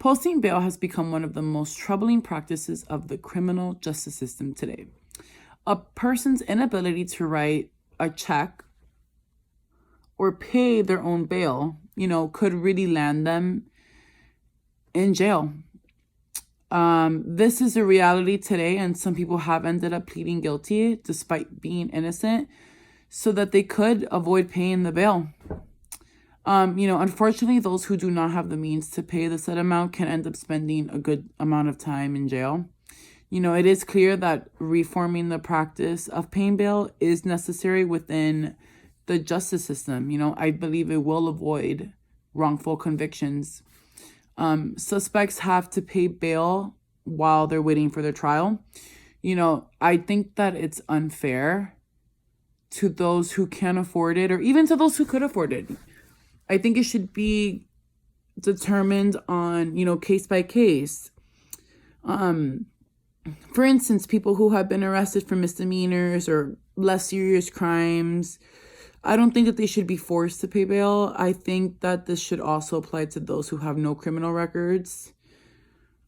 Posting bail has become one of the most troubling practices of the criminal justice system today. A person's inability to write a check or pay their own bail, could really land them in jail. This is a reality today, and some people have ended up pleading guilty despite being innocent so that they could avoid paying the bail. Unfortunately, those who do not have the means to pay the said amount can end up spending a good amount of time in jail. It is clear that reforming the practice of paying bail is necessary within the justice system. I believe it will avoid wrongful convictions. Suspects have to pay bail while they're waiting for their trial. I think that it's unfair to those who can't afford it, or even to those who could afford it. I think it should be determined on, case by case. For instance, people who have been arrested for misdemeanors or less serious crimes, I don't think that they should be forced to pay bail. I think that this should also apply to those who have no criminal records,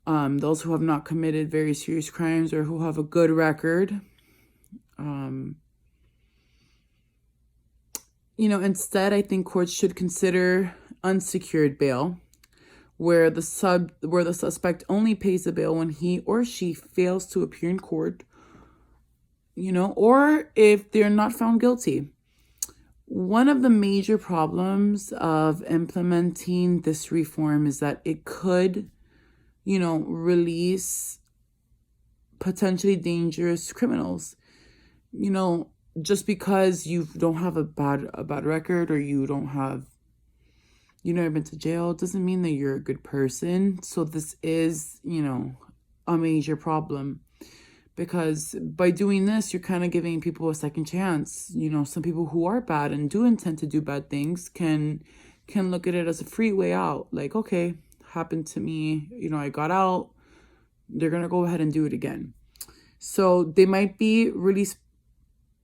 those who have not committed very serious crimes or who have a good record. Instead, I think courts should consider unsecured bail, where the suspect only pays the bail when he or she fails to appear in court, or if they're not found guilty. One of the major problems of implementing this reform is that it could, release potentially dangerous criminals. Just because you don't have a bad record, or you've never been to jail, doesn't mean that you're a good person. So this is, a major problem, because by doing this, you're kind of giving people a second chance. Some people who are bad and do intend to do bad things can look at it as a free way out. Like, okay, happened to me, I got out, they're going to go ahead and do it again. So they might be released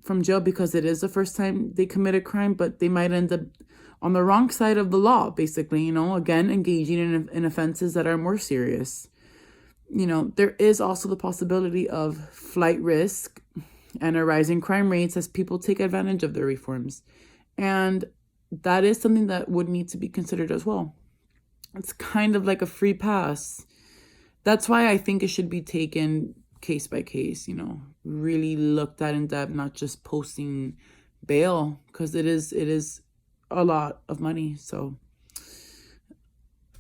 from jail because it is the first time they commit a crime, but they might end up on the wrong side of the law, basically, again, engaging in offenses that are more serious. There is also the possibility of flight risk and a rising crime rates as people take advantage of the reforms. And that is something that would need to be considered as well. It's kind of like a free pass. That's why I think it should be taken case by case, really looked at in depth, not just posting bail, because it is a lot of money. So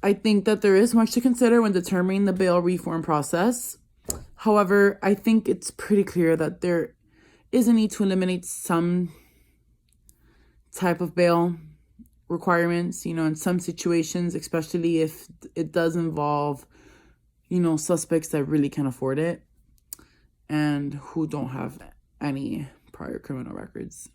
I think that there is much to consider when determining the bail reform process. However, I think it's pretty clear that there is a need to eliminate some type of bail requirements, in some situations, especially if it does involve, suspects that really can't afford it and who don't have any prior criminal records.